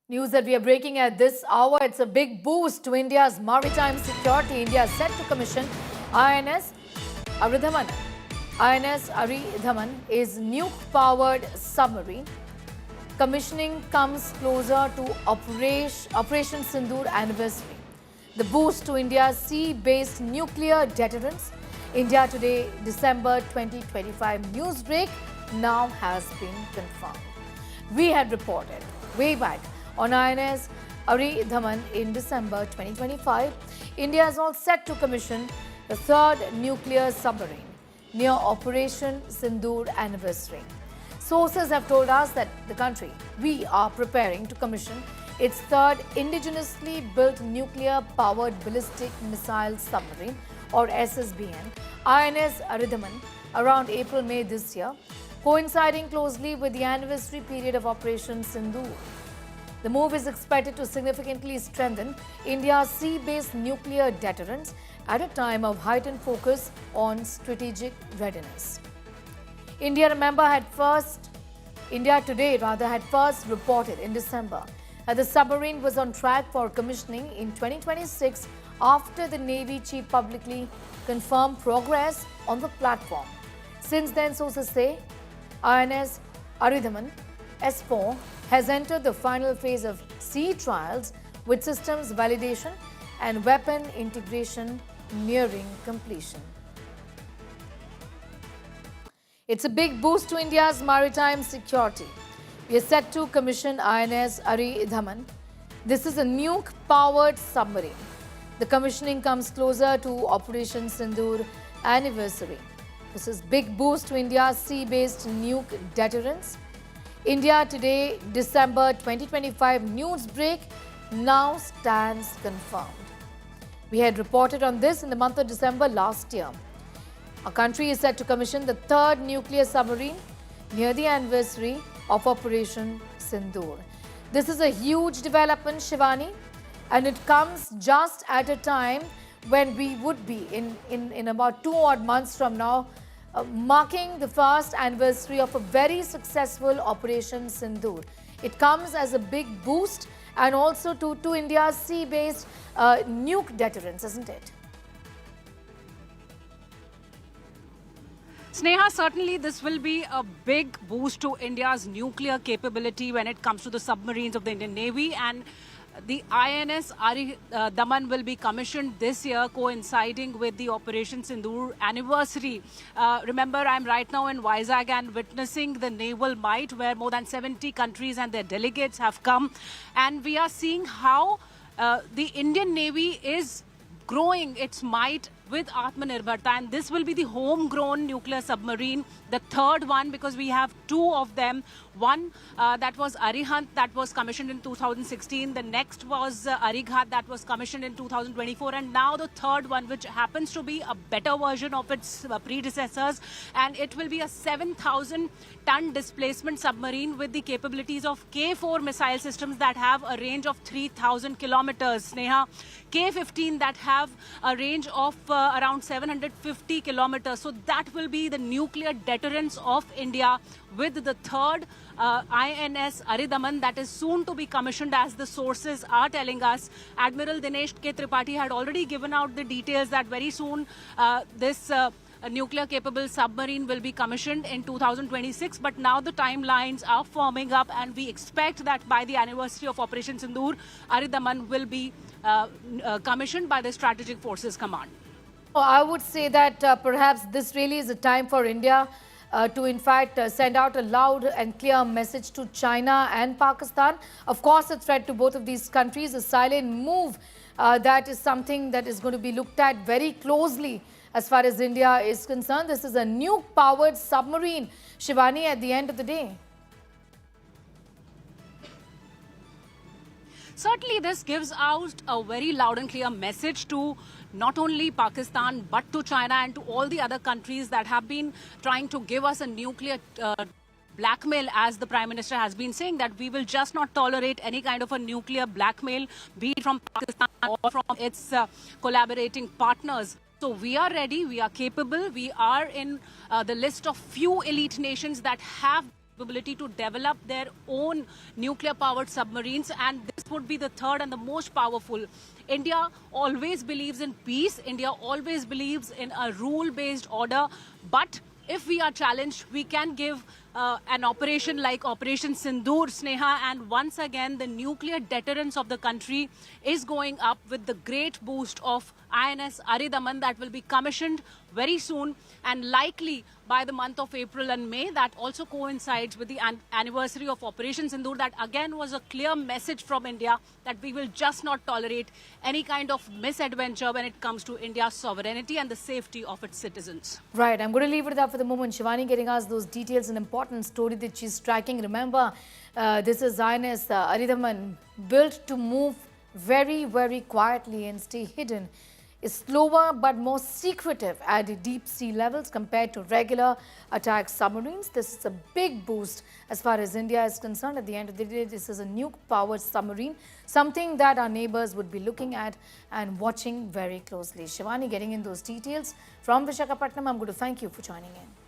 News that we are breaking at this hour. It's a big boost to India's maritime security. India is set to commission INS Aridhaman. INS Aridhaman is nuke-powered submarine. Commissioning comes closer to Operation Sindoor anniversary. The boost to India's sea-based nuclear deterrence. India Today, December 2025 news break now has been confirmed. We had reported way back on INS Aridhaman in December 2025, India is all set to commission the third nuclear submarine near Operation Sindoor anniversary. Sources have told us that the country, we are preparing to commission its third indigenously built nuclear-powered ballistic missile submarine or SSBM, INS Aridhaman, around April-May this year, coinciding closely with the anniversary period of Operation Sindoor. The move is expected to significantly strengthen India's sea-based nuclear deterrence at a time of heightened focus on strategic readiness. India Today had first reported in December that the submarine was on track for commissioning in 2026 after the Navy chief publicly confirmed progress on the platform. Since then, sources say INS Aridhaman S4 has entered the final phase of sea trials with systems validation and weapon integration nearing completion. It's a big boost to India's maritime security. We are set to commission INS Aridhaman. This is a nuke-powered submarine. The commissioning comes closer to Operation Sindoor anniversary. This is big boost to India's sea-based nuke deterrence. India Today, December 2025 news break now stands confirmed. We had reported on this in the month of December last year. Our country is set to commission the third nuclear submarine near the anniversary of Operation Sindoor. This is a huge development, Shivani, and it comes just at a time when we would be in about 2 odd months from now marking the first anniversary of a very successful Operation Sindoor. It comes as a big boost and also to India's sea-based nuke deterrence, isn't it? Sneha, certainly this will be a big boost to India's nuclear capability when it comes to the submarines of the Indian Navy, and the INS Aridhaman will be commissioned this year, coinciding with the Operation Sindoor anniversary. Remember, I'm right now in Vizag and witnessing the naval might, where more than 70 countries and their delegates have come. And we are seeing how the Indian Navy is growing its might with Atmanirbharta, and this will be the homegrown nuclear submarine, the third one, because we have two of them. One that was Arihant, that was commissioned in 2016. The next was Arighat, that was commissioned in 2024. And now the third one, which happens to be a better version of its predecessors. And it will be a 7,000-ton displacement submarine with the capabilities of K4 missile systems that have a range of 3,000 kilometers. Sneha, K15 that have a range of around 750 kilometers. So that will be the nuclear deterrence of India with the third INS Aridhaman that is soon to be commissioned, as the sources are telling us. Admiral Dinesh K. Tripathi had already given out the details that very soon this nuclear capable submarine will be commissioned in 2026, but now the timelines are forming up, and we expect that by the anniversary of Operation Sindoor, Aridhaman will be commissioned by the Strategic Forces Command. I would say that perhaps this really is a time for India to in fact send out a loud and clear message to China and Pakistan. Of course, a threat to both of these countries, a silent move that is something that is going to be looked at very closely as far as India is concerned. This is a nuke-powered submarine, Shivani, at the end of the day. Certainly, this gives out a very loud and clear message to not only Pakistan, but to China and to all the other countries that have been trying to give us a nuclear blackmail, as the Prime Minister has been saying, that we will just not tolerate any kind of a nuclear blackmail, be it from Pakistan or from its collaborating partners. So we are ready, we are capable, we are in the list of few elite nations that have capability to develop their own nuclear powered submarines, and this would be the third and the most powerful. India always believes in peace. India always believes in a rule based order. But if we are challenged, we can give an operation like Operation Sindoor, Sneha, and once again, the nuclear deterrence of the country is going up with the great boost of INS Aridaman that will be commissioned very soon, and likely by the month of April and May. That also coincides with the anniversary of Operation Sindoor. That again was a clear message from India that we will just not tolerate any kind of misadventure when it comes to India's sovereignty and the safety of its citizens. Right, I'm going to leave it there for the moment. Shivani getting us those details, an important story that she's tracking. Remember, this is INS Aridaman, built to move very, very quietly and stay hidden. Is slower but more secretive at deep sea levels compared to regular attack submarines. This is a big boost as far as India is concerned. At the end of the day, this is a nuke-powered submarine, something that our neighbors would be looking at and watching very closely. Shivani getting in those details from Visakhapatnam. I'm going to thank you for joining in.